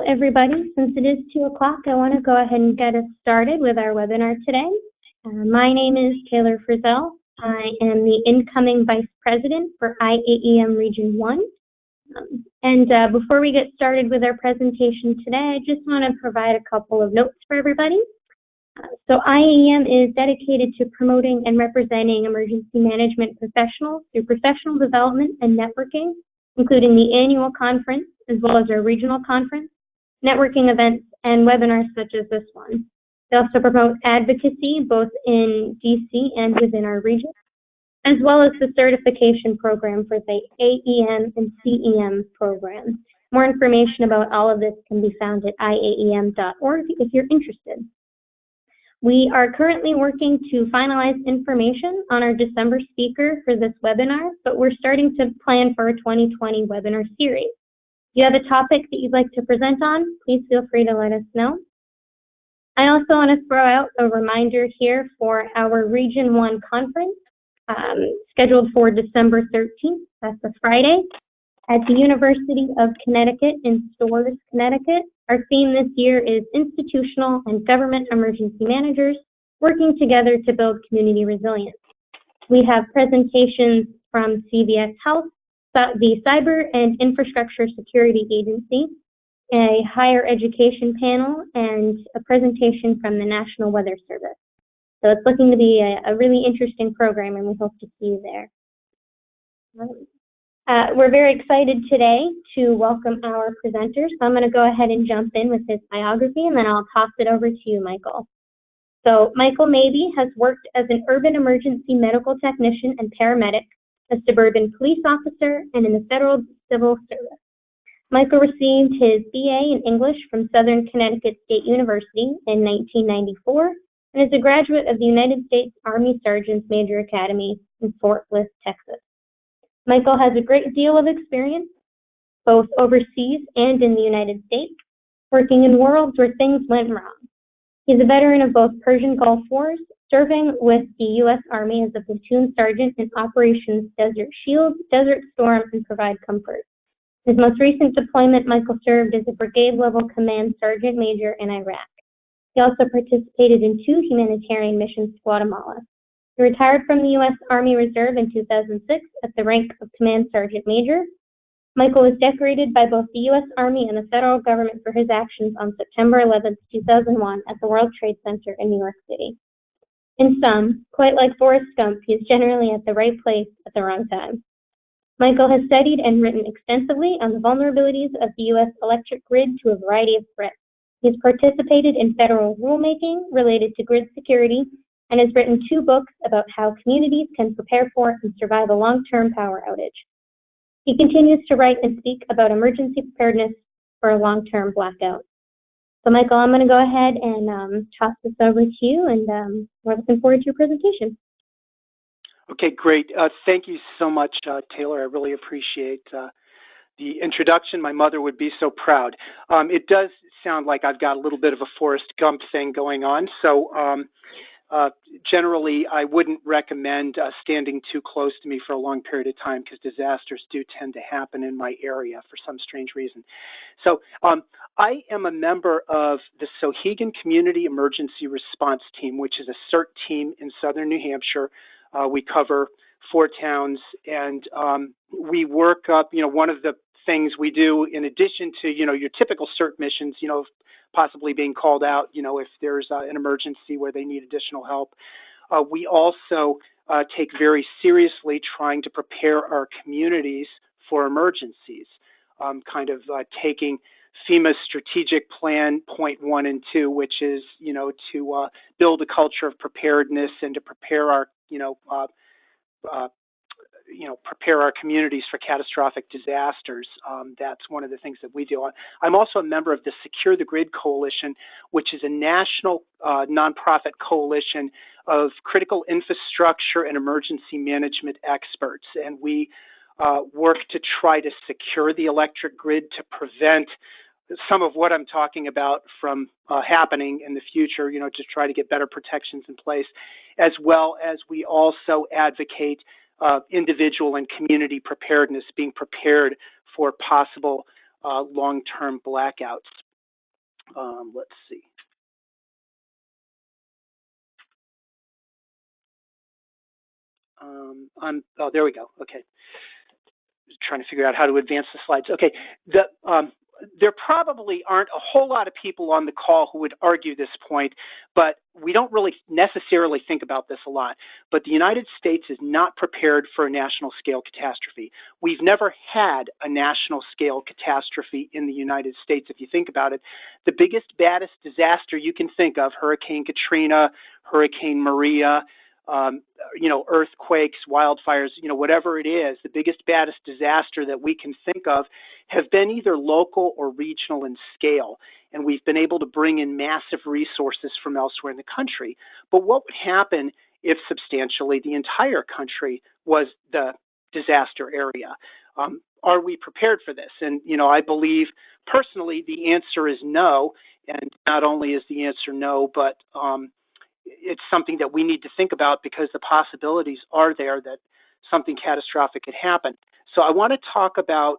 everybody. Since it is 2 o'clock, I want to go ahead and get us started with our webinar today. My name is Taylor Frizzell. I am the incoming Vice President for IAEM Region 1. Before we get started with our presentation today, I just want to provide a couple of notes for everybody. So IAEM is dedicated to promoting and representing emergency management professionals through professional development and networking, including the annual conference, as well as our regional conference, networking events, and webinars such as this one. They also promote advocacy both in DC and within our region, as well as the certification program for the AEM and CEM programs. More information about all of this can be found at IAEM.org if you're interested. We are currently working to finalize information on our December speaker for this webinar, but we're starting to plan for a 2020 webinar series. If you have a topic that you'd like to present on, please feel free to let us know. I also want to throw out a reminder here for our Region 1 conference, scheduled for December 13th, that's a Friday, at the University of Connecticut in Storrs, Connecticut. Our theme this year is Institutional and Government Emergency Managers Working Together to Build Community Resilience. We have presentations from CVS Health, the Cyber and Infrastructure Security Agency, a higher education panel, and a presentation from the National Weather Service. So it's looking to be a really interesting program, and we hope to see you there. We're very excited today to welcome our presenters. So I'm going to go ahead and jump in with his biography, and then I'll toss it over to you, Michael. So Michael Mabee has worked as an urban emergency medical technician and paramedic, a suburban police officer, and in the Federal Civil Service. Michael received his BA in English from Southern Connecticut State University in 1994 and is a graduate of the United States Army Sergeants Major Academy in Fort Bliss, Texas. Michael has a great deal of experience, both overseas and in the United States, working in worlds where things went wrong. He's a veteran of both Persian Gulf Wars, serving with the U.S. Army as a platoon sergeant in Operations Desert Shield, Desert Storm, and Provide Comfort. His most recent deployment, Michael served as a brigade-level command sergeant major in Iraq. He also participated in 2 humanitarian missions to Guatemala. He retired from the U.S. Army Reserve in 2006 at the rank of Command Sergeant Major. Michael was decorated by both the U.S. Army and the federal government for his actions on September 11, 2001 at the World Trade Center in New York City. In sum, quite like Forrest Gump, he is generally at the right place at the wrong time. Michael has studied and written extensively on the vulnerabilities of the U.S. electric grid to a variety of threats. He has participated in federal rulemaking related to grid security and has written 2 books about how communities can prepare for and survive a long-term power outage. He continues to write and speak about emergency preparedness for a long-term blackout. So Michael, I'm going to go ahead and toss this over to you, and we're looking forward to your presentation. Okay, great. Thank you so much, Taylor. I really appreciate the introduction. My mother would be so proud. It does sound like I've got a little bit of a Forrest Gump thing going on, so generally, I wouldn't recommend standing too close to me for a long period of time because disasters do tend to happen in my area for some strange reason. So I am a member of the Sohegan Community Emergency Response Team, which is a CERT team in southern New Hampshire. We cover 4 towns, and we work up, one of the things we do in addition to, your typical CERT missions, possibly being called out, if there's an emergency where they need additional help. We also take very seriously trying to prepare our communities for emergencies, taking FEMA's strategic plan point 1 and 2, which is, to build a culture of preparedness and to prepare our, prepare our communities for catastrophic disasters. That's one of the things that we do. I'm also a member of the Secure the Grid Coalition, which is a national nonprofit coalition of critical infrastructure and emergency management experts. And we work to try to secure the electric grid to prevent some of what I'm talking about from happening in the future, to try to get better protections in place, as well as we also advocate individual and community preparedness, being prepared for possible long-term blackouts. Let's see. Oh, there we go. Okay. Trying to figure out how to advance the slides. Okay. There probably aren't a whole lot of people on the call who would argue this point, but we don't really necessarily think about this a lot. But the United States is not prepared for a national scale catastrophe. We've never had a national scale catastrophe in the United States. If you think about it, the biggest, baddest disaster you can think of, Hurricane Katrina, Hurricane Maria, earthquakes, wildfires, whatever it is, the biggest, baddest disaster that we can think of have been either local or regional in scale. And we've been able to bring in massive resources from elsewhere in the country. But what would happen if substantially the entire country was the disaster area? Are we prepared for this? And, I believe personally the answer is no. And not only is the answer no, but it's something that we need to think about because the possibilities are there that something catastrophic could happen. So I want to talk about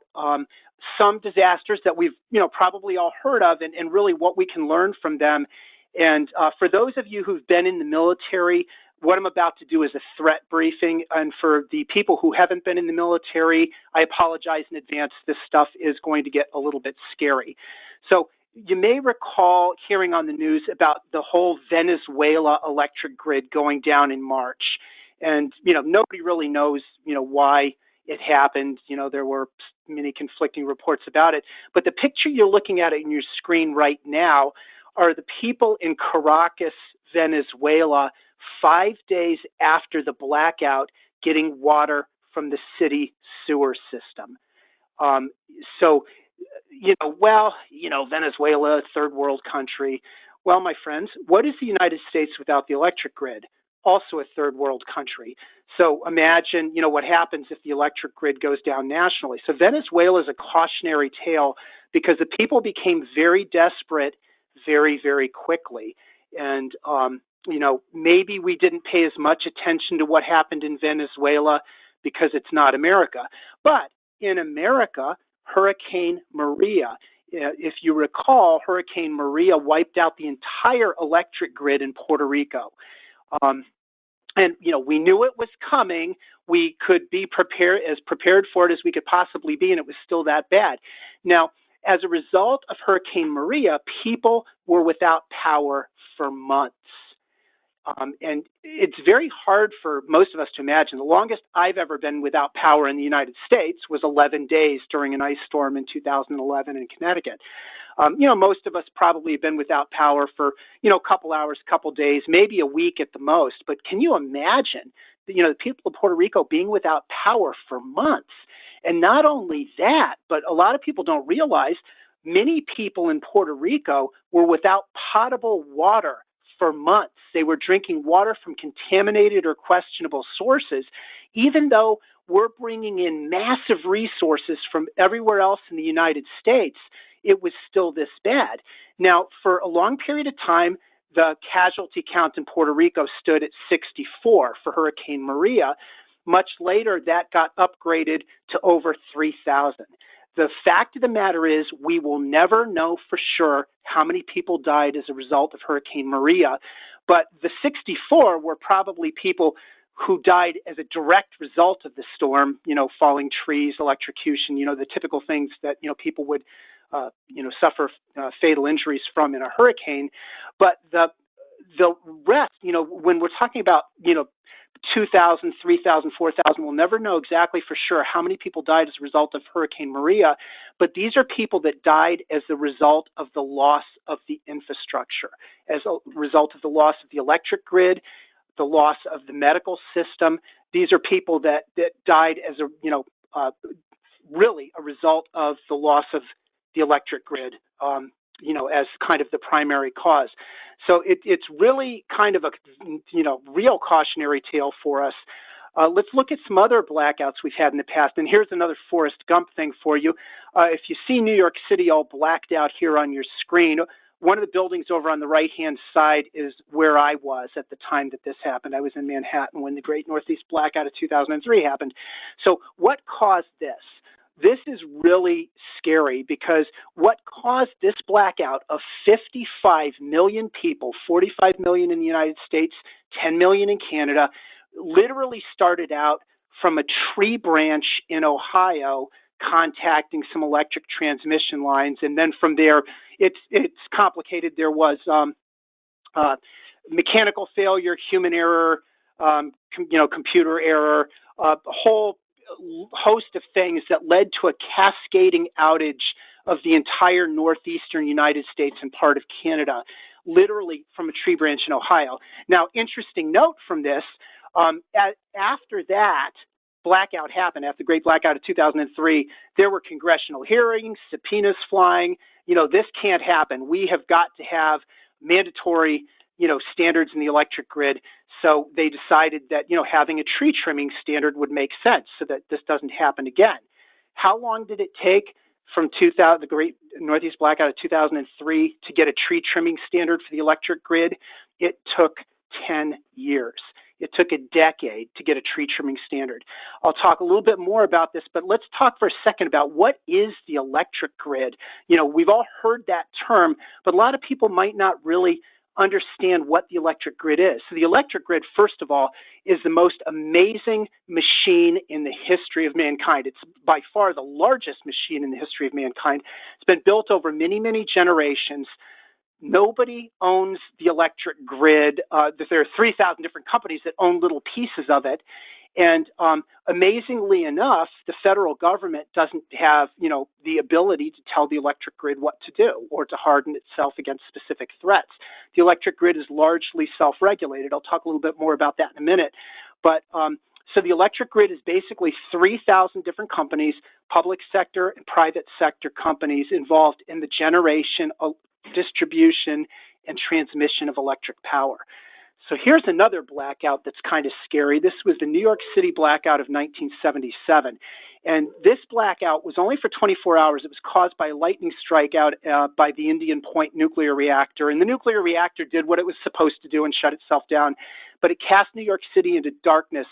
some disasters that we've probably all heard of and really what we can learn from them. And for those of you who've been in the military, what I'm about to do is a threat briefing. And for the people who haven't been in the military, I apologize in advance. This stuff is going to get a little bit scary. So you may recall hearing on the news about the whole Venezuela electric grid going down in March. And, nobody really knows, why it happened. There were many conflicting reports about it. But the picture you're looking at in your screen right now are the people in Caracas, Venezuela, 5 days after the blackout, getting water from the city sewer system. Venezuela, third world country. Well, my friends, what is the United States without the electric grid? Also a third world country. So imagine, what happens if the electric grid goes down nationally. So Venezuela is a cautionary tale because the people became very desperate very, very quickly. And, maybe we didn't pay as much attention to what happened in Venezuela because it's not America. But in America, Hurricane Maria, if you recall, Hurricane Maria wiped out the entire electric grid in Puerto Rico. And, we knew it was coming. We could be as prepared for it as we could possibly be, and it was still that bad. Now, as a result of Hurricane Maria, people were without power for months. And it's very hard for most of us to imagine. The longest I've ever been without power in the United States was 11 days during an ice storm in 2011 in Connecticut. Most of us probably have been without power for, a couple hours, a couple days, maybe a week at the most. But can you imagine, the people of Puerto Rico being without power for months? And not only that, but a lot of people don't realize many people in Puerto Rico were without potable water for months. They were drinking water from contaminated or questionable sources, even though we're bringing in massive resources from everywhere else in the United States. It was still this bad. Now, for a long period of time, the casualty count in Puerto Rico stood at 64 for Hurricane Maria. Much later, that got upgraded to over 3,000. The fact of the matter is we will never know for sure how many people died as a result of Hurricane Maria, but the 64 were probably people who died as a direct result of the storm, falling trees, electrocution, the typical things that, people would, suffer fatal injuries from in a hurricane. But the rest, when we're talking about, 2,000, 3,000, 4,000, we'll never know exactly for sure how many people died as a result of Hurricane Maria, but these are people that died as the result of the loss of the infrastructure, as a result of the loss of the electric grid, the loss of the medical system. These are people that died as really a result of the loss of the electric grid, as kind of the primary cause. So it's really kind of a, real cautionary tale for us. Let's look at some other blackouts we've had in the past. And here's another Forrest Gump thing for you. If you see New York City all blacked out here on your screen, one of the buildings over on the right-hand side is where I was at the time that this happened. I was in Manhattan when the Great Northeast Blackout of 2003 happened. So what caused this? this is really scary because what caused this blackout of 55 million people, 45 million in the United States, 10 million in Canada, literally started out from a tree branch in Ohio contacting some electric transmission lines. And then from there, it's complicated. There was mechanical failure, human error, computer error, a whole host of things that led to a cascading outage of the entire northeastern United States and part of Canada, literally from a tree branch in Ohio. Now, interesting note from this, after that blackout happened, after the Great Blackout of 2003, there were congressional hearings, subpoenas flying. This can't happen. We have got to have mandatory standards in the electric grid. So they decided that, having a tree trimming standard would make sense so that this doesn't happen again. How long did it take from the Great Northeast Blackout of 2003 to get a tree trimming standard for the electric grid? It took 10 years. It took a decade to get a tree trimming standard. I'll talk a little bit more about this, but let's talk for a second about what is the electric grid. We've all heard that term, but a lot of people might not really understand what the electric grid is. So the electric grid, first of all, is the most amazing machine in the history of mankind. It's by far the largest machine in the history of mankind. It's been built over many, many generations. Nobody owns the electric grid. There are 3,000 different companies that own little pieces of it. And amazingly enough, the federal government doesn't have, the ability to tell the electric grid what to do or to harden itself against specific threats. The electric grid is largely self-regulated. I'll talk a little bit more about that in a minute. But so the electric grid is basically 3,000 different companies, public sector and private sector companies involved in the generation, distribution, and transmission of electric power. So here's another blackout that's kind of scary. This was the New York City blackout of 1977. And this blackout was only for 24 hours. It was caused by a lightning strike out by the Indian Point nuclear reactor. And the nuclear reactor did what it was supposed to do and shut itself down. But it cast New York City into darkness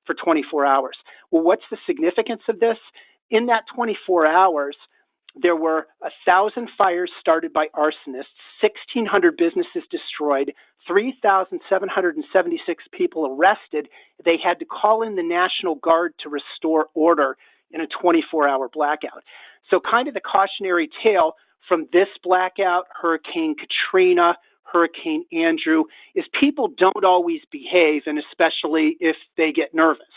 for 24 hours. Well, what's the significance of this? In that 24 hours, there were 1,000 fires started by arsonists, 1,600 businesses destroyed, 3,776 people arrested. They had to call in the National Guard to restore order in a 24-hour blackout. So kind of the cautionary tale from this blackout, Hurricane Katrina, Hurricane Andrew, is people don't always behave, and especially if they get nervous.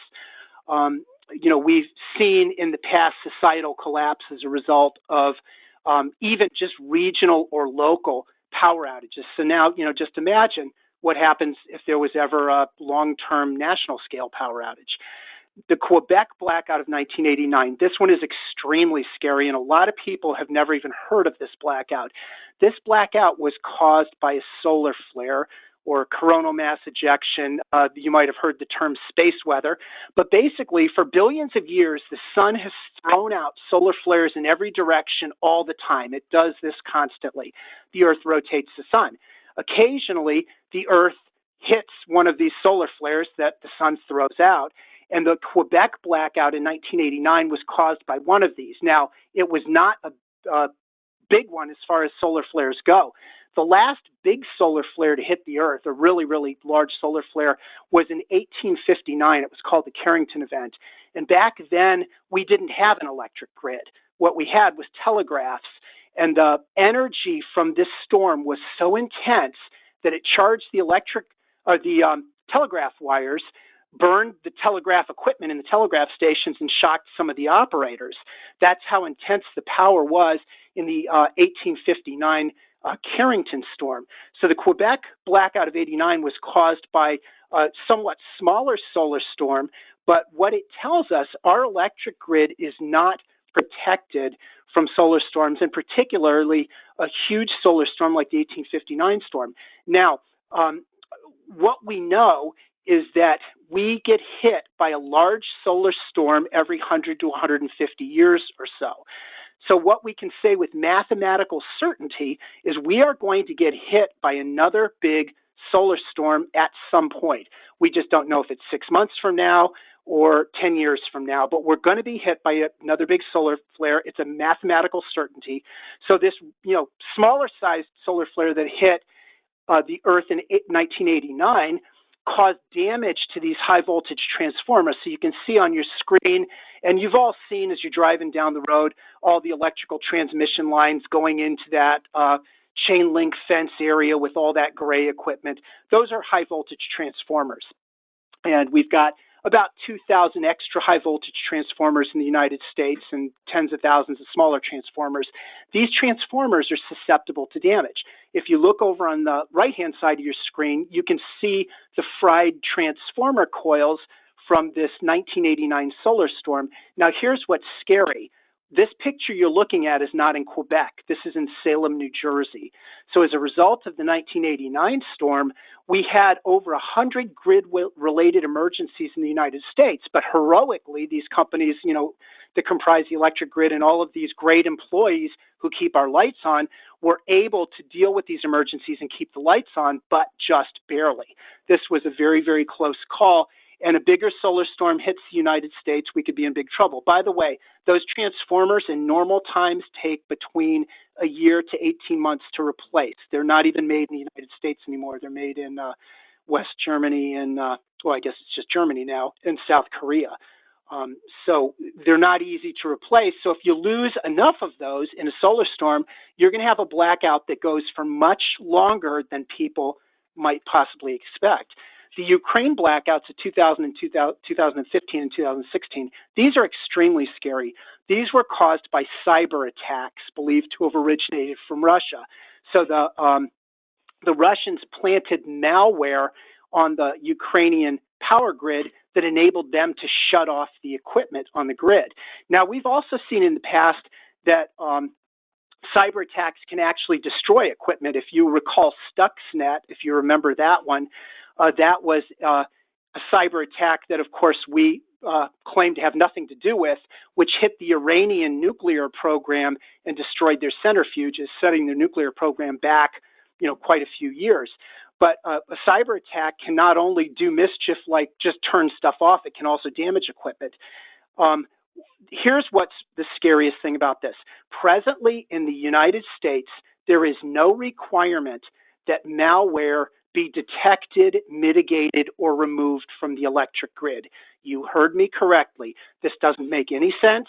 We've seen in the past societal collapse as a result of even just regional or local power outages. So now, just imagine what happens if there was ever a long-term national scale power outage. The Quebec blackout of 1989, this one is extremely scary, and a lot of people have never even heard of this blackout. This blackout was caused by a solar flare or coronal mass ejection. You might have heard the term space weather. But basically, for billions of years, the sun has thrown out solar flares in every direction all the time. It does this constantly. The Earth rotates the sun. Occasionally, the Earth hits one of these solar flares that the sun throws out. And the Quebec blackout in 1989 was caused by one of these. Now, it was not a big one as far as solar flares go. The last big solar flare to hit the Earth, a really, really large solar flare, was in 1859. It was called the Carrington event. And back then, we didn't have an electric grid. What we had was telegraphs. And the energy from this storm was so intense that it charged the telegraph wires, burned the telegraph equipment in the telegraph stations, and shocked some of the operators. That's how intense the power was in the 1859 Carrington storm. So the Quebec blackout of 89 was caused by a somewhat smaller solar storm, but what it tells us, our electric grid is not protected from solar storms, and particularly a huge solar storm like the 1859 storm. Now, what we know is that we get hit by a large solar storm every 100 to 150 years or so. So what we can say with mathematical certainty is we are going to get hit by another big solar storm at some point. We just don't know if it's 6 months from now or 10 years from now, but we're going to be hit by another big solar flare. It's a mathematical certainty. So this, smaller sized solar flare that hit the Earth in 1989 caused damage to these high voltage transformers. So you can see on your screen, and you've all seen as you're driving down the road, all the electrical transmission lines going into that chain link fence area with all that gray equipment. Those are high voltage transformers. And we've got about 2,000 extra high voltage transformers in the United States and tens of thousands of smaller transformers. These transformers are susceptible to damage. If you look over on the right-hand side of your screen, you can see the fried transformer coils from this 1989 solar storm. Now, here's what's scary. This picture you're looking at is not in Quebec. This is in Salem, New Jersey. So as a result of the 1989 storm, we had over 100 grid-related emergencies in the United States. But heroically, these companies, that comprise the electric grid and all of these great employees who keep our lights on were able to deal with these emergencies and keep the lights on, but just barely. This was a very, very close call. And a bigger solar storm hits the United States, we could be in big trouble. By the way, those transformers in normal times take between a year to 18 months to replace. They're not even made in the United States anymore. They're made in West Germany and, I guess it's just Germany now, and South Korea. So they're not easy to replace. So if you lose enough of those in a solar storm, you're going to have a blackout that goes for much longer than people might possibly expect. The Ukraine blackouts of 2015 and 2016, these are extremely scary. These were caused by cyber attacks believed to have originated from Russia. So the Russians planted malware on the Ukrainian power grid that enabled them to shut off the equipment on the grid. Now, we've also seen in the past that cyber attacks can actually destroy equipment. If you recall Stuxnet, if you remember that one, that was a cyber attack that, of course, we claim to have nothing to do with, which hit the Iranian nuclear program and destroyed their centrifuges, setting their nuclear program back, quite a few years. But a cyber attack can not only do mischief like just turn stuff off, it can also damage equipment. Here's what's the scariest thing about this. Presently in the United States, there is no requirement that malware be detected, mitigated, or removed from the electric grid. You heard me correctly. This doesn't make any sense.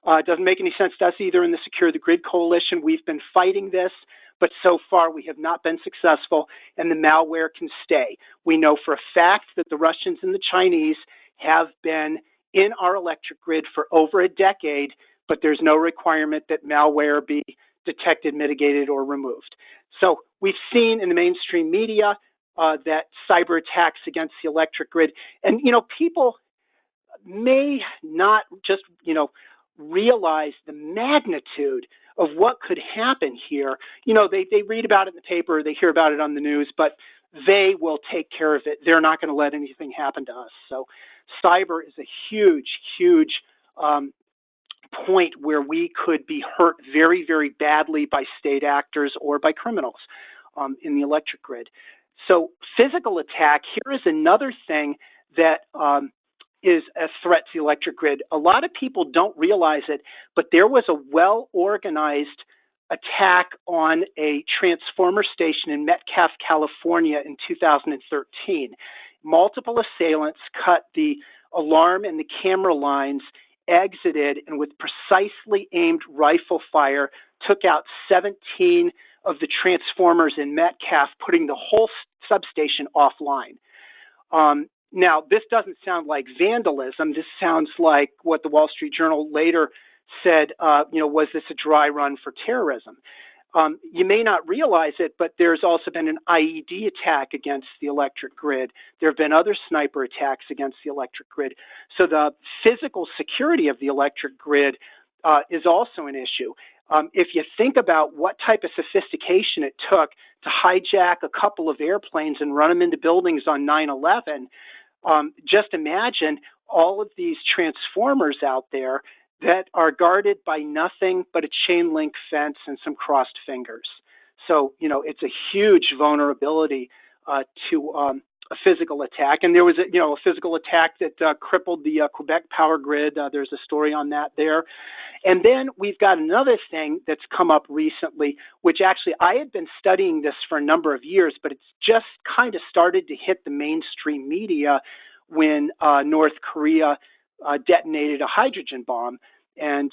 It doesn't make any sense to us either in the Secure the Grid Coalition. We've been fighting this, but so far we have not been successful, and the malware can stay. We know for a fact that the Russians and the Chinese have been in our electric grid for over a decade, but there's no requirement that malware be detected, mitigated, or removed. So we've seen in the mainstream media that cyber attacks against the electric grid, and people may not just realize the magnitude of what could happen here. They read about it in the paper, they hear about it on the news, but they will take care of it. They're not going to let anything happen to us. So cyber is a huge, huge point where we could be hurt very, very badly by state actors or by criminals in the electric grid. So physical attack, here is another thing that is a threat to the electric grid. A lot of people don't realize it, but there was a well-organized attack on a transformer station in Metcalfe, California in 2013. Multiple assailants cut the alarm and the camera lines, exited, and with precisely aimed rifle fire, took out 17 of the transformers in Metcalfe, putting the whole substation offline. Now, this doesn't sound like vandalism. This sounds like what the Wall Street Journal later said, was this a dry run for terrorism? You may not realize it, but there's also been an IED attack against the electric grid. There have been other sniper attacks against the electric grid. So the physical security of the electric grid is also an issue. If you think about what type of sophistication it took to hijack a couple of airplanes and run them into buildings on 9/11, just imagine all of these transformers out there that are guarded by nothing but a chain link fence and some crossed fingers. So, it's a huge vulnerability to a physical attack, and there was a physical attack that crippled the Quebec power grid. There's a story on that there. And then we've got another thing that's come up recently, which actually I had been studying this for a number of years, but it's just kind of started to hit the mainstream media when North Korea detonated a hydrogen bomb. And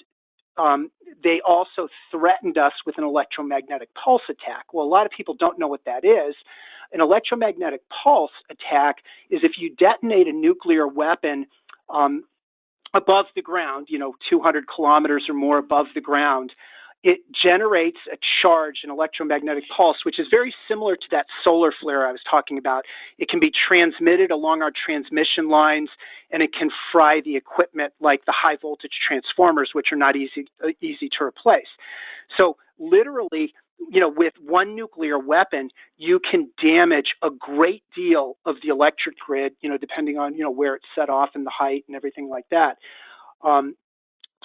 they also threatened us with an electromagnetic pulse attack. Well, a lot of people don't know what that is. An electromagnetic pulse attack is if you detonate a nuclear weapon above the ground, 200 kilometers or more above the ground, it generates a charge, an electromagnetic pulse, which is very similar to that solar flare I was talking about. It can be transmitted along our transmission lines, and it can fry the equipment like the high voltage transformers, which are not easy to replace. So literally, with one nuclear weapon, you can damage a great deal of the electric grid, depending on, where it's set off and the height and everything like that.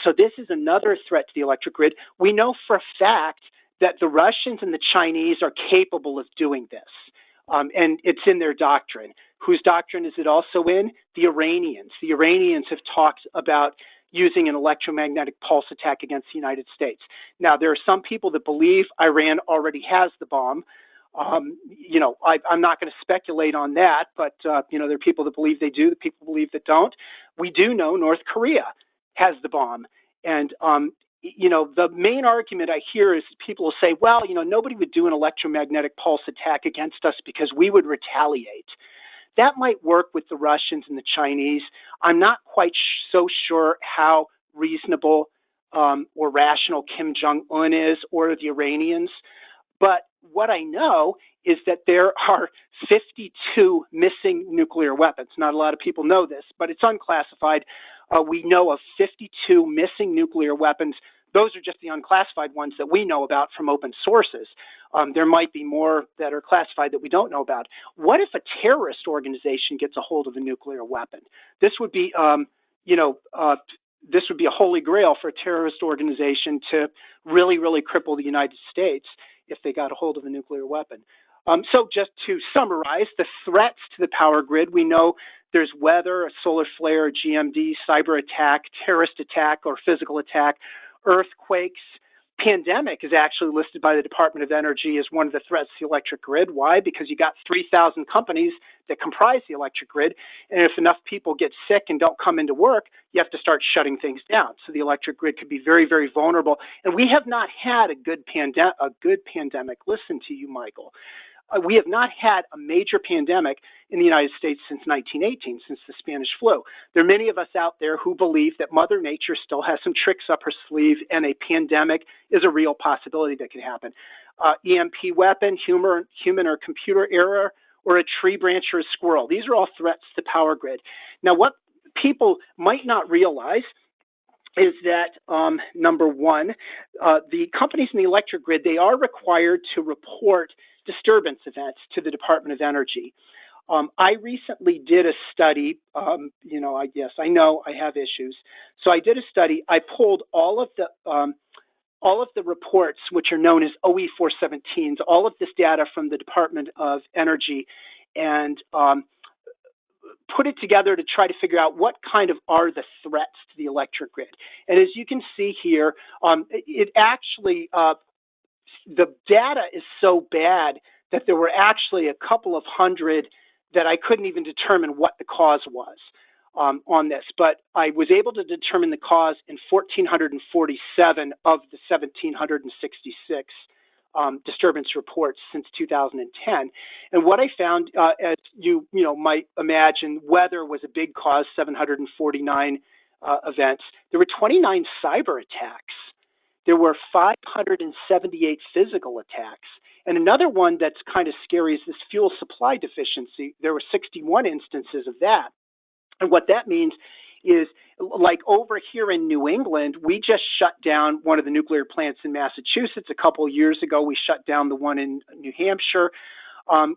So this is another threat to the electric grid. We know for a fact that the Russians and the Chinese are capable of doing this, and it's in their doctrine. Whose doctrine is it also in? The Iranians. The Iranians have talked about using an electromagnetic pulse attack against the United States. Now, there are some people that believe Iran already has the bomb. I'm not going to speculate on that, but, there are people that believe they do, the people believe that don't. We do know North Korea has the bomb. And, the main argument I hear is people will say, well, nobody would do an electromagnetic pulse attack against us because we would retaliate. That might work with the Russians and the Chinese. I'm not quite so sure how reasonable or rational Kim Jong-un is or the Iranians. But what I know is that there are 52 missing nuclear weapons. Not a lot of people know this, but it's unclassified. We know of 52 missing nuclear weapons. Those are just the unclassified ones that we know about from open sources. There might be more that are classified that we don't know about. What if a terrorist organization gets a hold of a nuclear weapon? This would be, this would be a holy grail for a terrorist organization to really, really cripple the United States if they got a hold of a nuclear weapon. So just to summarize, the threats to the power grid, we know there's weather, a solar flare, GMD, cyber attack, terrorist attack, or physical attack, earthquakes. Pandemic is actually listed by the Department of Energy as one of the threats to the electric grid. Why? Because you got 3,000 companies that comprise the electric grid, and if enough people get sick and don't come into work, you have to start shutting things down. So the electric grid could be very, very vulnerable. And we have not had a good pandemic. Listen to you, Michael. We have not had a major pandemic in the United States since 1918, since the Spanish flu. There are many of us out there who believe that Mother Nature still has some tricks up her sleeve and a pandemic is a real possibility that could happen. EMP weapon, human or computer error, or a tree branch or a squirrel. These are all threats to the power grid. Now, what people might not realize is that, number one, the companies in the electric grid, they are required to report disturbance events to the Department of Energy. I recently did a study, I know I have issues. So I did a study. I pulled all of the reports, which are known as OE417s, all of this data from the Department of Energy, and put it together to try to figure out what kind of are the threats to the electric grid. And as you can see here, it actually, the data is so bad that there were actually a couple of hundred that I couldn't even determine what the cause was on this. But I was able to determine the cause in 1,447 of the 1,766 disturbance reports since 2010. And what I found, as you might imagine, weather was a big cause, 749 events. There were 29 cyber attacks. There were 578 physical attacks. And another one that's kind of scary is this fuel supply deficiency. There were 61 instances of that. And what that means is, like over here in New England, we just shut down one of the nuclear plants in Massachusetts a couple of years ago. We shut down the one in New Hampshire.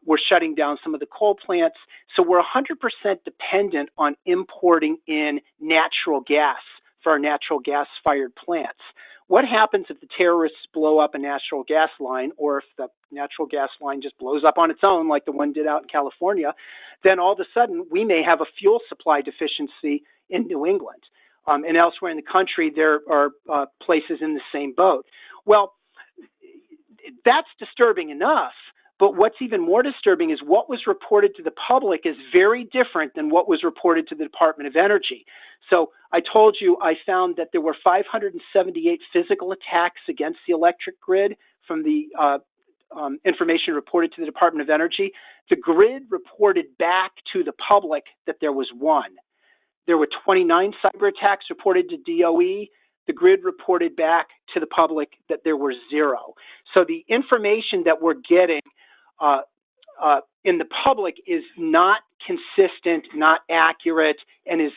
We're shutting down some of the coal plants. So we're 100% dependent on importing in natural gas for our natural gas-fired plants. what happens if the terrorists blow up a natural gas line, or if the natural gas line just blows up on its own like the one did out in California? Then all of a sudden we may have a fuel supply deficiency in New England. And elsewhere in the country, there are places in the same boat. Well, that's disturbing enough. But what's even more disturbing is what was reported to the public is very different than what was reported to the Department of Energy. So I told you I found that there were 578 physical attacks against the electric grid from the information reported to the Department of Energy. The grid reported back to the public that there was one. There were 29 cyber attacks reported to DOE. The grid reported back to the public that there were 0. So the information that we're getting in the public is not consistent, not accurate, and is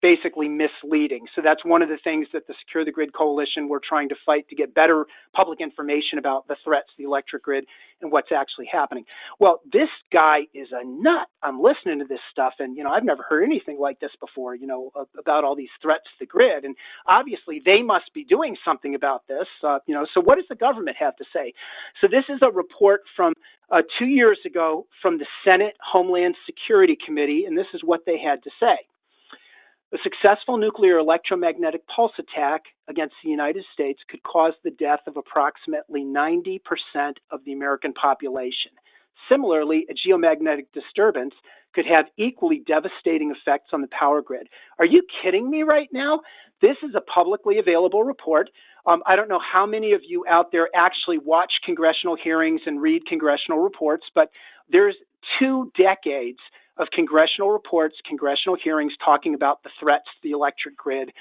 basically misleading. So that's one of the things that the Secure the Grid Coalition we're trying to fight, to get better public information about the threats to the electric grid and what's actually happening. Well, this guy is a nut. I'm listening to this stuff, and I've never heard anything like this before, about all these threats to the grid. And obviously they must be doing something about this. So what does the government have to say? So this is a report from 2 years ago from the Senate Homeland Security Committee, and this is what they had to say. A successful nuclear electromagnetic pulse attack against the United States could cause the death of approximately 90% of the American population. Similarly, a geomagnetic disturbance could have equally devastating effects on the power grid. Are you kidding me right now? This is a publicly available report. I don't know how many of you out there actually watch congressional hearings and read congressional reports, but there's 2 decades of congressional reports, congressional hearings talking about the threats to the electric grid,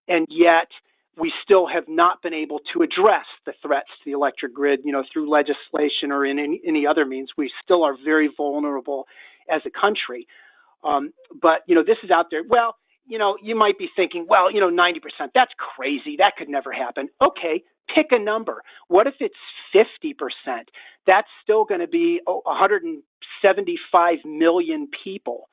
and yet we still have not been able to address the threats to the electric grid, through legislation or in any other means. We still are very vulnerable as a country. But this is out there. Well, you might be thinking, 90%, that's crazy. That could never happen. Okay, pick a number. What if it's 50%? That's still going to be 175 million people.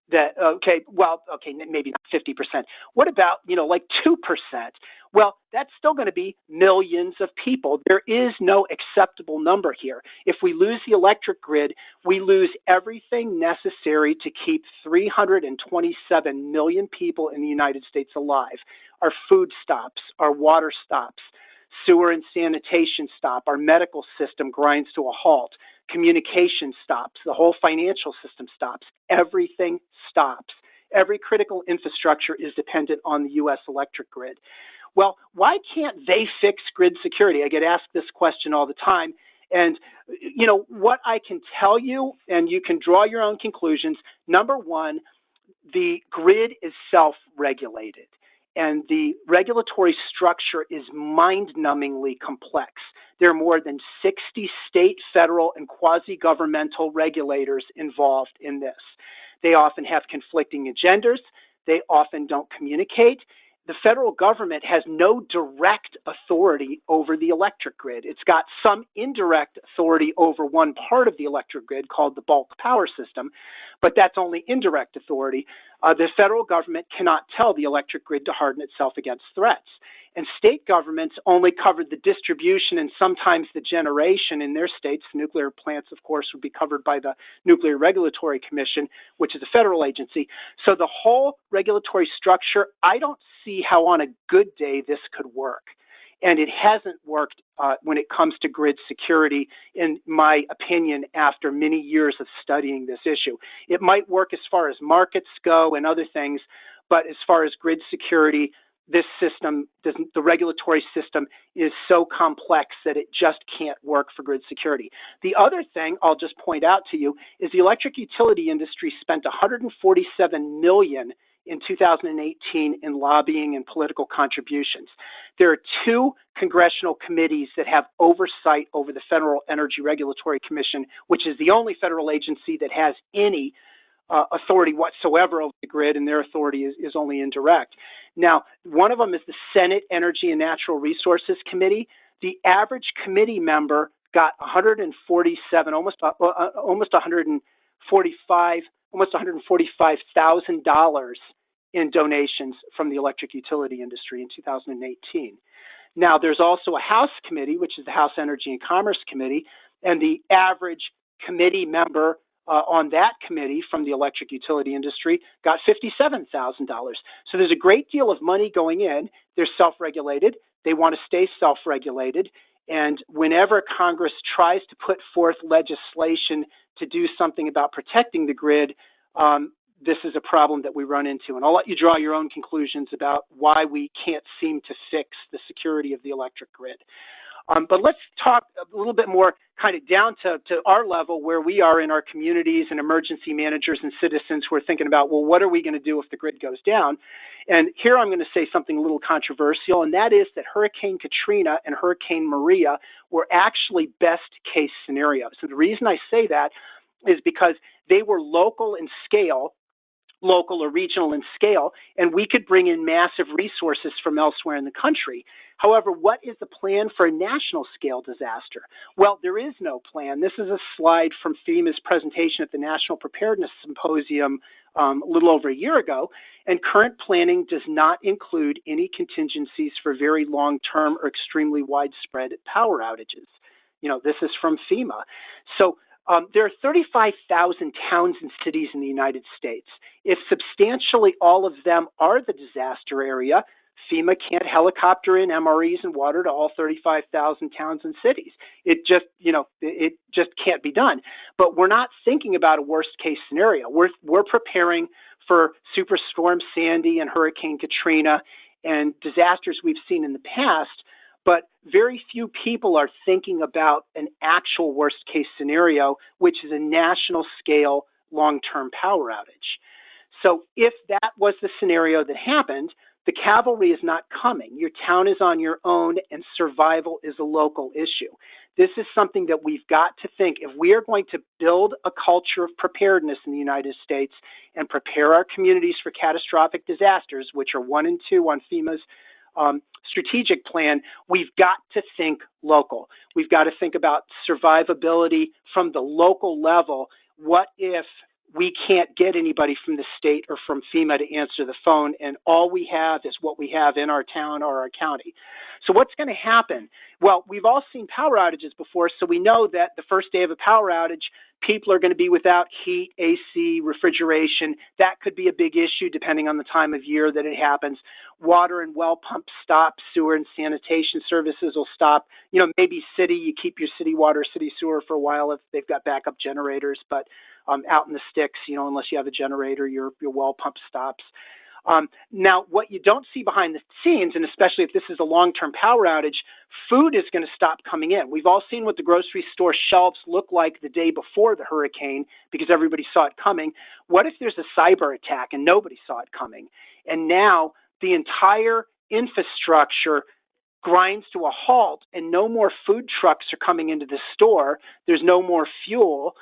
Maybe not 50%. What about, 2%? Well, that's still going to be millions of people. There is no acceptable number here. If we lose the electric grid, we lose everything necessary to keep 327 million people in the United States alive. Our food stops, our water stops, sewer and sanitation stop, our medical system grinds to a halt, communication stops, the whole financial system stops, everything stops. Every critical infrastructure is dependent on the U.S. electric grid. Well, why can't they fix grid security? I get asked this question all the time. And, what I can tell you, and you can draw your own conclusions, number one, the grid is self-regulated. And the regulatory structure is mind-numbingly complex. There are more than 60 state, federal, and quasi-governmental regulators involved in this. They often have conflicting agendas. They often don't communicate. The federal government has no direct authority over the electric grid. It's got some indirect authority over one part of the electric grid called the bulk power system, but that's only indirect authority. The federal government cannot tell the electric grid to harden itself against threats. And state governments only covered the distribution and sometimes the generation in their states. Nuclear plants, of course, would be covered by the Nuclear Regulatory Commission, which is a federal agency. So the whole regulatory structure, I don't see how on a good day this could work. And it hasn't worked when it comes to grid security, in my opinion, after many years of studying this issue. It might work as far as markets go and other things, but as far as grid security, this system, the regulatory system is so complex that it just can't work for grid security. The other thing I'll just point out to you is the electric utility industry spent $147 million in 2018 in lobbying and political contributions. There are 2 congressional committees that have oversight over the Federal Energy Regulatory Commission, which is the only federal agency that has any authority whatsoever over the grid, and their authority is only indirect. Now, one of them is the Senate Energy and Natural Resources Committee. The average committee member got $145,000 in donations from the electric utility industry in 2018. Now, there's also a House committee, which is the House Energy and Commerce Committee, and the average committee member on that committee from the electric utility industry got $57,000. So there's a great deal of money going in. They're self-regulated. They want to stay self-regulated. And whenever Congress tries to put forth legislation to do something about protecting the grid, this is a problem that we run into. And I'll let you draw your own conclusions about why we can't seem to fix the security of the electric grid. But let's talk a little bit more kind of down to our level where we are in our communities and emergency managers and citizens who are thinking about, well, what are we going to do if the grid goes down? And here I'm going to say something a little controversial, and that is that Hurricane Katrina and Hurricane Maria were actually best case scenarios. And the reason I say that is because they were local in scale, local or regional in scale, and we could bring in massive resources from elsewhere in the country. However, what is the plan for a national scale disaster? Well, there is no plan. This is a slide from FEMA's presentation at the National Preparedness Symposium a little over a year ago, and current planning does not include any contingencies for very long-term or extremely widespread power outages. You know, this is from FEMA. So there are 35,000 towns and cities in the United States. If substantially all of them are the disaster area, FEMA can't helicopter in MREs and water to all 35,000 towns and cities. It just, it just can't be done. But we're not thinking about a worst case scenario. We're preparing for Superstorm Sandy and Hurricane Katrina and disasters we've seen in the past. But very few people are thinking about an actual worst case scenario, which is a national scale long-term power outage. So if that was the scenario that happened, the cavalry is not coming. Your town is on your own, and survival is a local issue. This is something that we've got to think. If we are going to build a culture of preparedness in the United States and prepare our communities for catastrophic disasters, which are 1 and 2 on FEMA's strategic plan, we've got to think local. We've got to think about survivability from the local level. What if we can't get anybody from the state or from FEMA to answer the phone, and all we have is what we have in our town or our county? So what's going to happen? Well, we've all seen power outages before, so we know that the first day of a power outage, people are going to be without heat, AC, refrigeration. That could be a big issue depending on the time of year that it happens. Water and well pumps stop. Sewer and sanitation services will stop. Maybe you keep your city water, city sewer for a while if they've got backup generators, but out in the sticks, unless you have a generator, your well pump stops. Now, what you don't see behind the scenes, and especially if this is a long-term power outage, food is going to stop coming in. We've all seen what the grocery store shelves look like the day before the hurricane because everybody saw it coming. What if there's a cyber attack and nobody saw it coming? And now the entire infrastructure grinds to a halt and no more food trucks are coming into the store. There's no more fuel.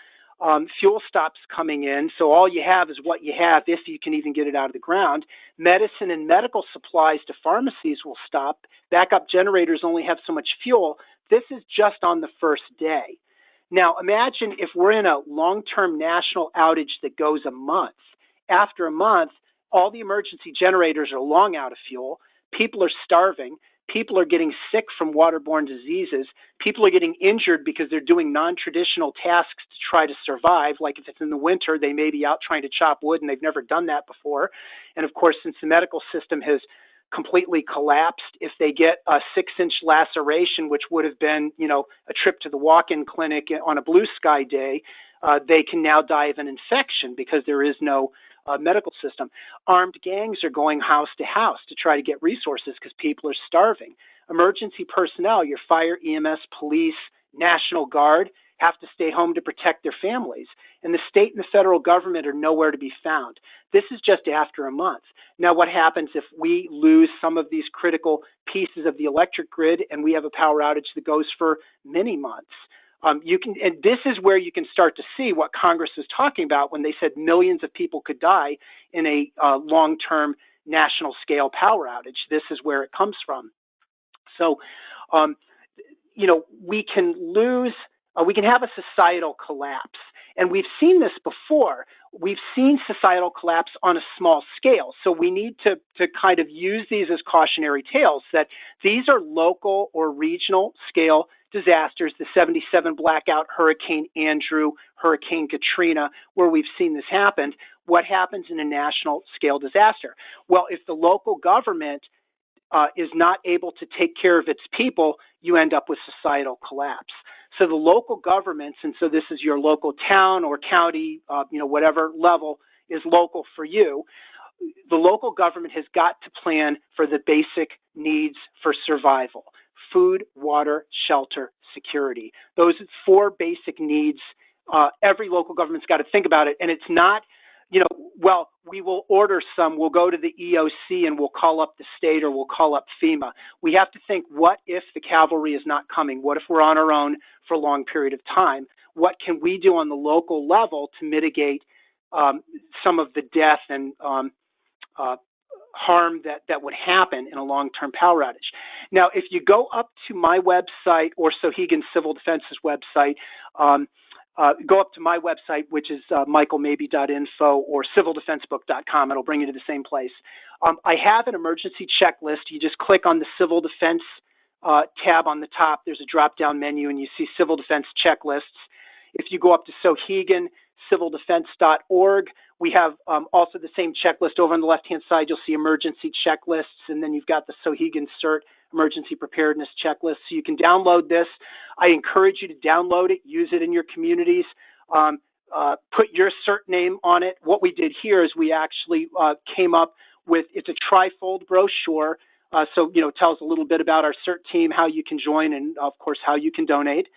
Fuel stops coming in, so all you have is what you have if you can even get it out of the ground. Medicine and medical supplies to pharmacies will stop. Backup generators only have so much fuel. This is just on the first day. Now, imagine if we're in a long-term national outage that goes a month. After a month, all the emergency generators are long out of fuel. People are starving. People are getting sick from waterborne diseases. People are getting injured because they're doing non-traditional tasks to try to survive. Like if it's in the winter, they may be out trying to chop wood and they've never done that before. And of course, since the medical system has completely collapsed, if they get a 6-inch laceration, which would have been, a trip to the walk-in clinic on a blue sky day, they can now die of an infection because there is no medical system. Armed gangs are going house to house to try to get resources because people are starving. Emergency personnel, your fire, EMS, police, National Guard, have to stay home to protect their families. And the state and the federal government are nowhere to be found. This is just after a month. Now, what happens if we lose some of these critical pieces of the electric grid and we have a power outage that goes for many months? And this is where you can start to see what Congress is talking about when they said millions of people could die in a long-term national scale power outage. This is where it comes from. So, we can have a societal collapse. And we've seen this before. We've seen societal collapse on a small scale. So we need to kind of use these as cautionary tales that these are local or regional scale disasters, the 77 blackout, Hurricane Andrew, Hurricane Katrina, where we've seen this happen. What happens in a national scale disaster? Well, if the local government is not able to take care of its people, you end up with societal collapse. So the local governments, and so this is your local town or county, whatever level is local for you, the local government has got to plan for the basic needs for survival: food, water, shelter, security. Those are 4 basic needs. Every local government's got to think about it. And it's not, well, we will order some, we'll go to the EOC and we'll call up the state or we'll call up FEMA. We have to think, what if the cavalry is not coming? What if we're on our own for a long period of time? What can we do on the local level to mitigate some of the death and harm that would happen in a long-term power outage? Now, if you go up to my website or Sohegan Civil Defense's website, go up to my website, which is michaelmabee.info or civildefensebook.com. It'll bring you to the same place. I have an emergency checklist. You just click on the Civil Defense tab on the top. There's a drop-down menu, and you see Civil Defense checklists. If you go up to SoheganCivilDefense.org, we have also the same checklist. Over on the left-hand side, you'll see emergency checklists, and then you've got the Sohegan CERT emergency preparedness checklist. So you can download this. I encourage you to download it, use it in your communities, put your CERT name on it. What we did here is we actually came up with, it's a trifold brochure. So, it tells a little bit about our CERT team, how you can join, and of course, how you can donate.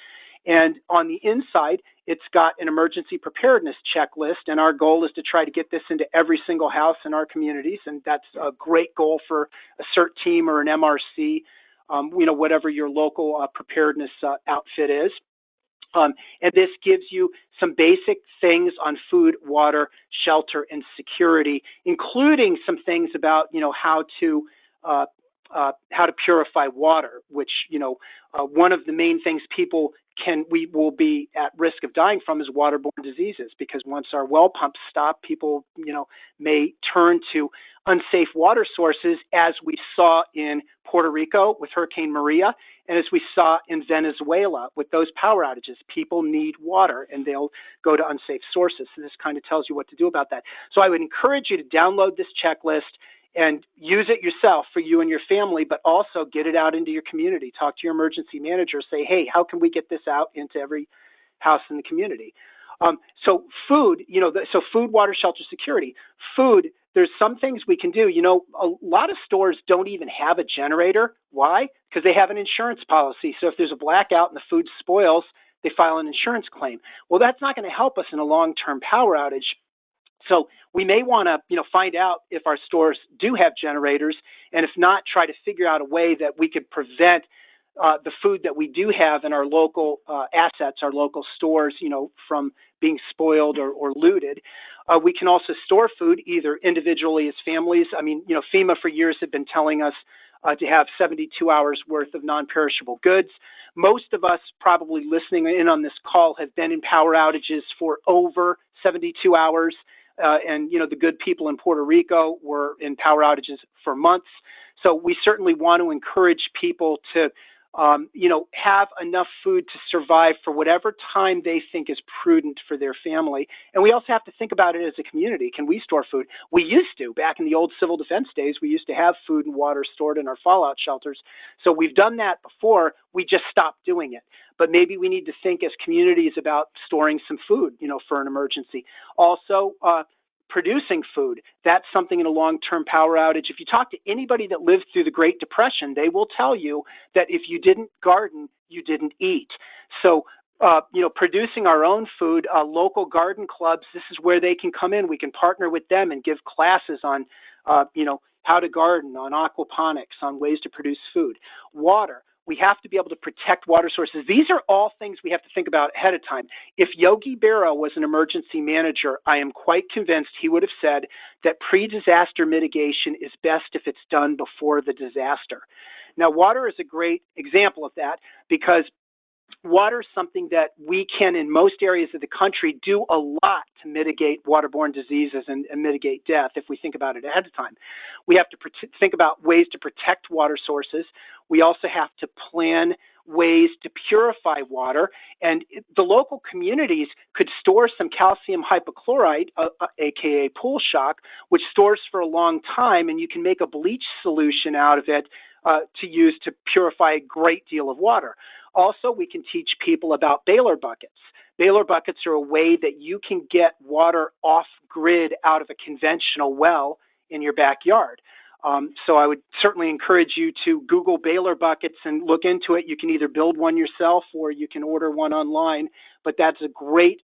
And on the inside, it's got an emergency preparedness checklist, and our goal is to try to get this into every single house in our communities, and that's a great goal for a CERT team or an MRC, whatever your local preparedness outfit is. And this gives you some basic things on food, water, shelter, and security, including some things about, how to purify water, which, one of the main things we will be at risk of dying from is waterborne diseases, because once our well pumps stop, people, may turn to unsafe water sources, as we saw in Puerto Rico with Hurricane Maria, and as we saw in Venezuela with those power outages. People need water, and they'll go to unsafe sources. So this kind of tells you what to do about that. So I would encourage you to download this checklist and use it yourself for you and your family, but also get it out into your community. Talk to your emergency manager. Say, hey, how can we get this out into every house in the community? So food, so food, water, shelter, security. Food, there's some things we can do. A lot of stores don't even have a generator. Why? Because they have an insurance policy. So if there's a blackout and the food spoils, they file an insurance claim. Well, that's not going to help us in a long-term power outage. So we may want to, find out if our stores do have generators, and if not, try to figure out a way that we could prevent the food that we do have in our local assets, our local stores, from being spoiled or looted. We can also store food either individually as families. I mean, FEMA for years have been telling us to have 72 hours worth of non-perishable goods. Most of us probably listening in on this call have been in power outages for over 72 hours. And, the good people in Puerto Rico were in power outages for months. So we certainly want to encourage people to, have enough food to survive for whatever time they think is prudent for their family. And we also have to think about it as a community. Can we store food? We used to, back in the old civil defense days, we used to have food and water stored in our fallout shelters. So we've done that before. We just stopped doing it. But maybe we need to think as communities about storing some food, for an emergency. Also, producing food. That's something in a long-term power outage. If you talk to anybody that lived through the Great Depression, they will tell you that if you didn't garden, you didn't eat. So, producing our own food, local garden clubs, this is where they can come in. We can partner with them and give classes on, how to garden, on aquaponics, on ways to produce food. Water. We have to be able to protect water sources. These are all things we have to think about ahead of time. If Yogi Berra was an emergency manager, I am quite convinced he would have said that pre-disaster mitigation is best if it's done before the disaster. Now, water is a great example of that, because water is something that we can, in most areas of the country, do a lot to mitigate waterborne diseases and mitigate death if we think about it ahead of time. We have to think about ways to protect water sources. We also have to plan ways to purify water, and the local communities could store some calcium hypochlorite, aka pool shock, which stores for a long time, and you can make a bleach solution out of it to use to purify a great deal of water. Also, we can teach people about baler buckets. Baler buckets are a way that you can get water off grid out of a conventional well in your backyard. So I would certainly encourage you to Google baler buckets and look into it. You can either build one yourself or you can order one online, but that's a great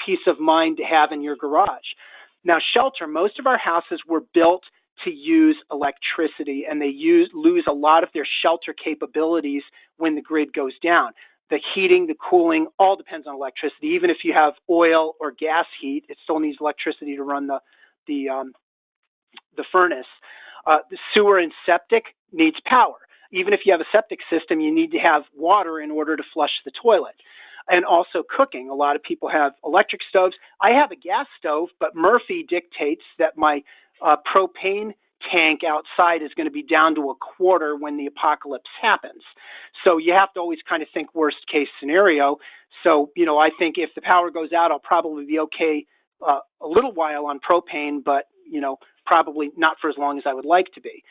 peace of mind to have in your garage. Now, shelter, most of our houses were built to use electricity, and they lose a lot of their shelter capabilities when the grid goes down. The heating, the cooling, all depends on electricity. Even if you have oil or gas heat, it still needs electricity to run the furnace. The sewer and septic needs power. Even if you have a septic system, you need to have water in order to flush the toilet. And also cooking. A lot of people have electric stoves. I have a gas stove, but Murphy dictates that my propane tank outside is going to be down to a quarter when the apocalypse happens. So you have to always kind of think worst case scenario. So, I think if the power goes out, I'll probably be okay a little while on propane, but, probably not for as long as I would like to be.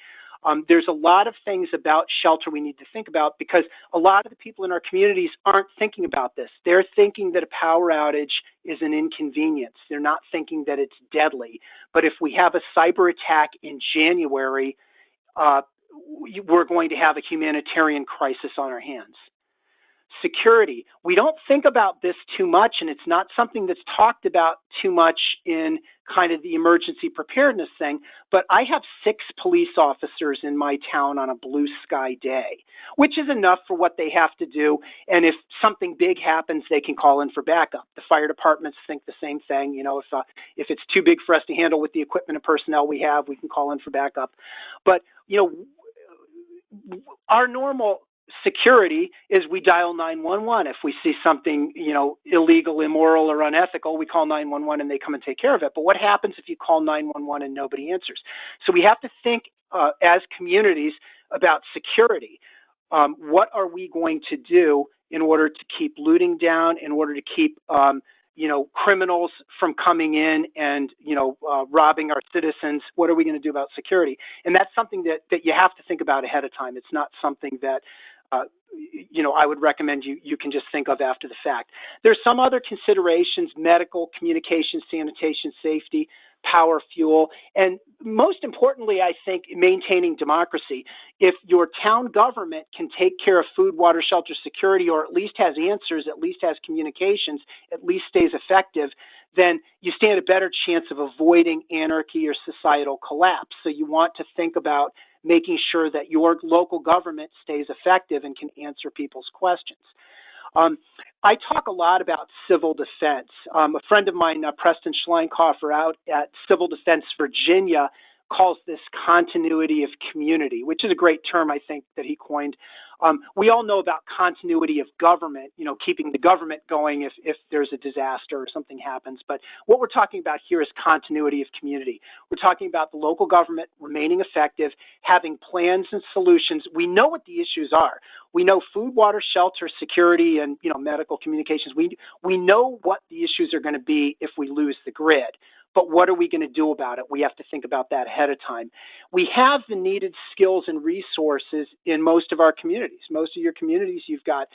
There's a lot of things about shelter we need to think about because a lot of the people in our communities aren't thinking about this. They're thinking that a power outage is an inconvenience. They're not thinking that it's deadly. But if we have a cyber attack in January, we're going to have a humanitarian crisis on our hands. Security. We don't think about this too much, and it's not something that's talked about too much in kind of the emergency preparedness thing, but I have 6 police officers in my town on a blue sky day, which is enough for what they have to do, and if something big happens, they can call in for backup. The fire departments think the same thing. If it's too big for us to handle with the equipment and personnel we have, we can call in for backup. But, our normal security is we dial 911. If we see something, illegal, immoral, or unethical, we call 911 and they come and take care of it. But what happens if you call 911 and nobody answers? So we have to think as communities about security. What are we going to do in order to keep looting down, in order to keep criminals from coming in and, robbing our citizens? What are we going to do about security? And that's something that you have to think about ahead of time. It's not something that, I would recommend you can just think of after the fact. There's some other considerations: medical, communication, sanitation, safety, power, fuel, and most importantly, I think, maintaining democracy. If your town government can take care of food, water, shelter, security, or at least has answers, at least has communications, at least stays effective, then you stand a better chance of avoiding anarchy or societal collapse. So you want to think about making sure that your local government stays effective and can answer people's questions. I talk a lot about civil defense. A friend of mine, Preston Schleinkoffer, out at Civil Defense Virginia, calls this continuity of community, which is a great term, I think, that he coined. We all know about continuity of government, keeping the government going if there's a disaster or something happens. But what we're talking about here is continuity of community. We're talking about the local government remaining effective, having plans and solutions. We know what the issues are. We know food, water, shelter, security, and medical communications. We know what the issues are going to be if we lose the grid. But what are we going to do about it? We have to think about that ahead of time. We have the needed skills and resources in most of our communities. Most of your communities, you've got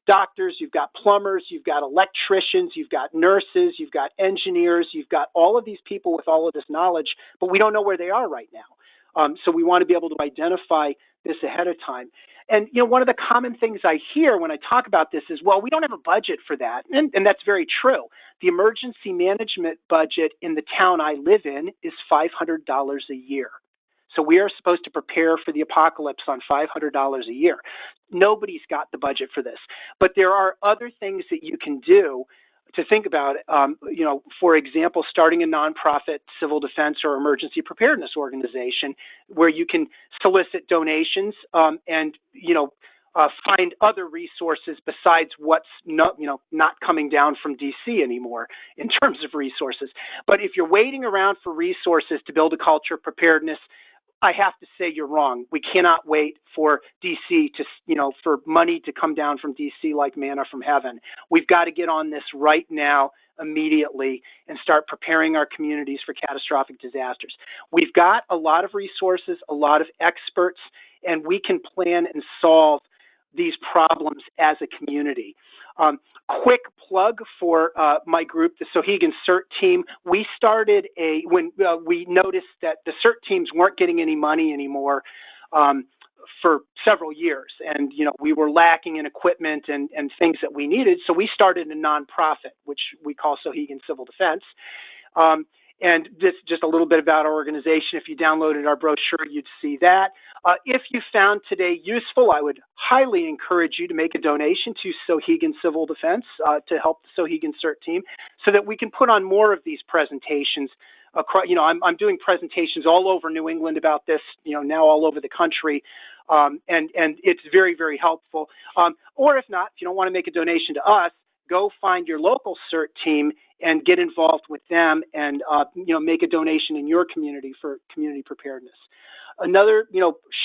doctors, you've got plumbers, you've got electricians, you've got nurses, you've got engineers, you've got all of these people with all of this knowledge, but we don't know where they are right now. So we want to be able to identify this ahead of time. And, one of the common things I hear when I talk about this is, well, we don't have a budget for that. And that's very true. The emergency management budget in the town I live in is $500 a year. So we are supposed to prepare for the apocalypse on $500 a year. Nobody's got the budget for this. But there are other things that you can do to think about, for example, starting a nonprofit civil defense or emergency preparedness organization where you can solicit donations and, find other resources besides what's not coming down from DC anymore in terms of resources. But if you're waiting around for resources to build a culture of preparedness, I have to say you're wrong. We cannot wait for DC to, for money to come down from DC like manna from heaven. We've got to get on this right now, immediately, and start preparing our communities for catastrophic disasters. We've got a lot of resources, a lot of experts, and we can plan and solve these problems as a community. Quick plug for my group, the Sohegan CERT team. We started when we noticed that the CERT teams weren't getting any money anymore for several years, and we were lacking in equipment and things that we needed. So we started a nonprofit, which we call Sohegan Civil Defense. And this just a little bit about our organization. If you downloaded our brochure, you'd see that. If you found today useful, I would highly encourage you to make a donation to Sohegan Civil Defense to help the Sohegan CERT team, so that we can put on more of these presentations. I'm doing presentations all over New England about this, now all over the country, and it's very, very helpful. Or if not, if you don't want to make a donation to us, go find your local CERT team and get involved with them, and make a donation in your community for community preparedness. Another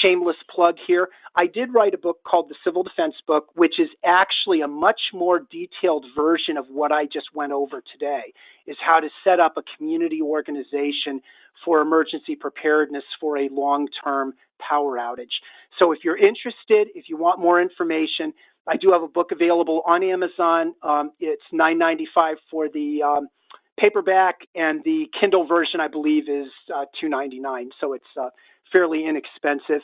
shameless plug here, I did write a book called the Civil Defense Book, which is actually a much more detailed version of what I just went over today, is how to set up a community organization for emergency preparedness for a long-term power outage. So if you're interested, if you want more information, I do have a book available on Amazon. It's $9.95 for the paperback, and the Kindle version, I believe, is $2.99. So it's fairly inexpensive.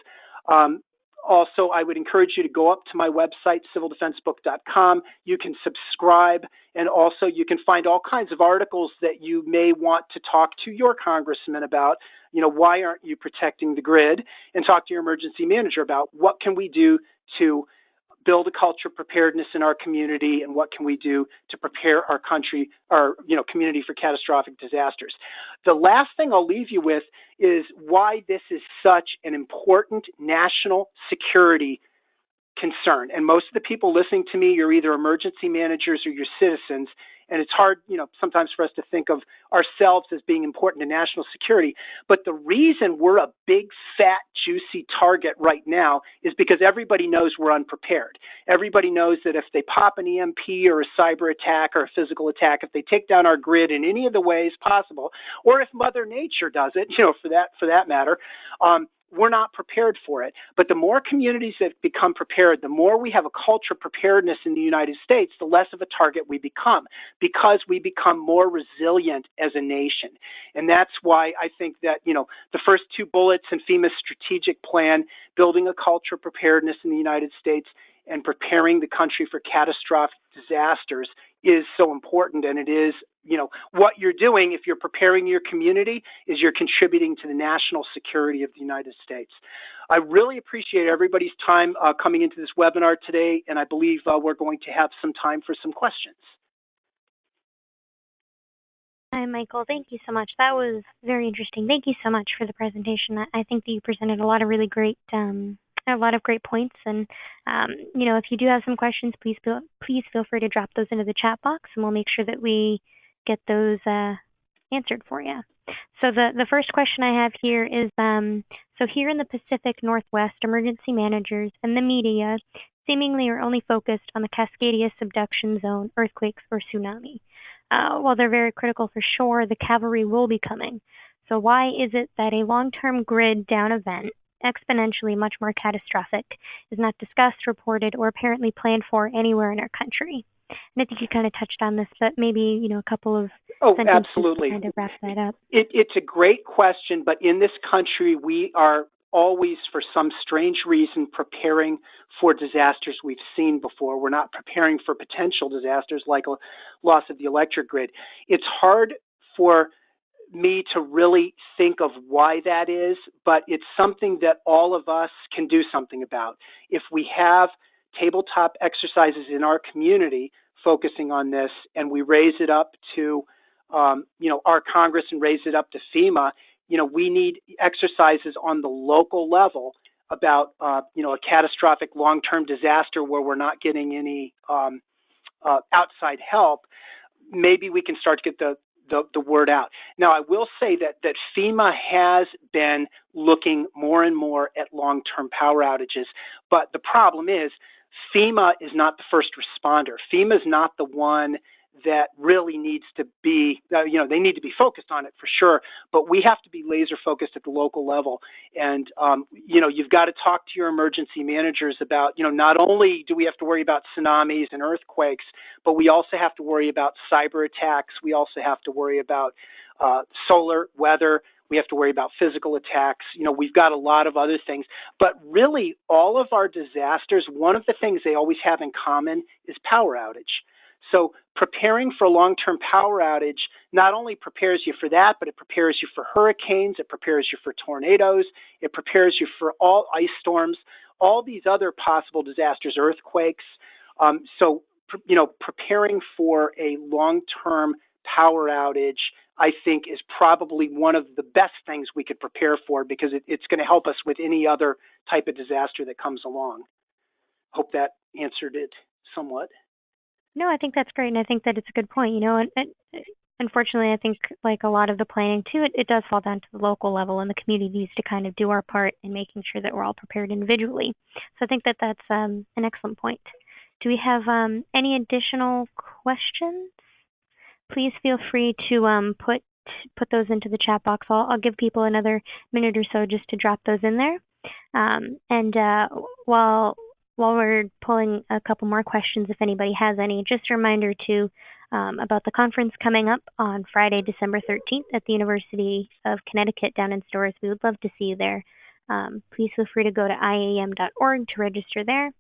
Also, I would encourage you to go up to my website, civildefensebook.com. You can subscribe, and also you can find all kinds of articles that you may want to talk to your congressman about. Why aren't you protecting the grid? And talk to your emergency manager about what can we do to build a culture of preparedness in our community, and what can we do to prepare our country, our community, for catastrophic disasters. The last thing I'll leave you with is why this is such an important national security concern. And most of the people listening to me, you're either emergency managers or you're citizens, and it's hard, sometimes for us to think of ourselves as being important to national security. But the reason we're a big, fat, juicy target right now is because everybody knows we're unprepared. Everybody knows that if they pop an EMP or a cyber attack or a physical attack, if they take down our grid in any of the ways possible, or if Mother Nature does it, for that matter, we're not prepared for it. But the more communities that become prepared, the more we have a culture of preparedness in the United States, the less of a target we become, because we become more resilient as a nation. And that's why I think that, the first two bullets in FEMA's strategic plan, building a culture of preparedness in the United States and preparing the country for catastrophic disasters, is so important. And it is, what you're doing, if you're preparing your community, is you're contributing to the national security of the United States. I really appreciate everybody's time coming into this webinar today, and I believe we're going to have some time for some questions. Hi, Michael. Thank you so much. That was very interesting. Thank you so much for the presentation. I think that you presented a lot of really great points. And, if you do have some questions, please feel free to drop those into the chat box, and we'll make sure that we get those answered for you. So the first question I have here is, so here in the Pacific Northwest, emergency managers and the media seemingly are only focused on the Cascadia subduction zone, earthquakes, or tsunami. While they're very critical for sure, the Cavalry will be coming. So why is it that a long-term grid down event, exponentially much more catastrophic, is not discussed, reported, or apparently planned for anywhere in our country? And I think you kind of touched on this, but maybe, a couple of sentences absolutely. to kind of wrap that up. It's a great question, but in this country, we are always, for some strange reason, preparing for disasters we've seen before. We're not preparing for potential disasters like a loss of the electric grid. It's hard for me to really think of why that is, but it's something that all of us can do something about. If we have tabletop exercises in our community focusing on this, and we raise it up to our Congress and raise it up to FEMA, we need exercises on the local level about a catastrophic long-term disaster where we're not getting any outside help, maybe we can start to get the word out. Now, I will say that FEMA has been looking more and more at long-term power outages, but the problem is FEMA is not the first responder. FEMA is not the one that really needs to be, they need to be focused on it for sure, but we have to be laser focused at the local level. And, you've got to talk to your emergency managers about, not only do we have to worry about tsunamis and earthquakes, but we also have to worry about cyber attacks. We also have to worry about solar weather. We have to worry about physical attacks. We've got a lot of other things. But really, all of our disasters, one of the things they always have in common is power outage. So preparing for a long-term power outage not only prepares you for that, but it prepares you for hurricanes, it prepares you for tornadoes, it prepares you for all ice storms, all these other possible disasters, earthquakes. So preparing for a long-term power outage, I think, is probably one of the best things we could prepare for, because it's going to help us with any other type of disaster that comes along. Hope that answered it somewhat. No, I think that's great, and I think that it's a good point. And unfortunately, I think like a lot of the planning too, it does fall down to the local level and the communities to kind of do our part in making sure that we're all prepared individually. So I think that that's an excellent point. Do we have any additional questions? Please feel free to put those into the chat box. I'll give people another minute or so just to drop those in there. And while we're pulling a couple more questions, if anybody has any, just a reminder too about the conference coming up on Friday, December 13th at the University of Connecticut down in Storrs. We would love to see you there. Please feel free to go to IAEM.org to register there.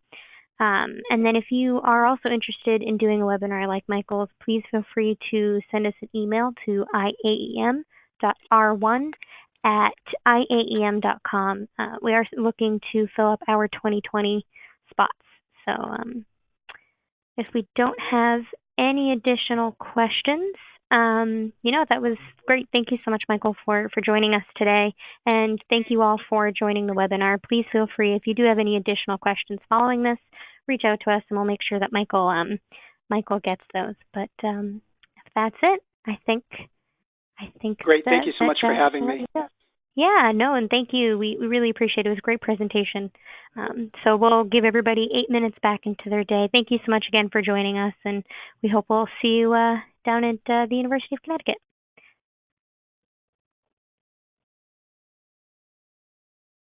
And then if you are also interested in doing a webinar like Michael's, please feel free to send us an email to iaem.r1@iaem.com. We are looking to fill up our 2020 spots. So if we don't have any additional questions, that was great. Thank you so much, Michael, for joining us today. And thank you all for joining the webinar. Please feel free, if you do have any additional questions following this, reach out to us and we'll make sure that Michael gets those. But if that's it, I think great. Thank you so much for having me. Yeah, no, and thank you. We really appreciate it. It was a great presentation. So we'll give everybody 8 minutes back into their day. Thank you so much again for joining us, and we hope we'll see you down at the University of Connecticut.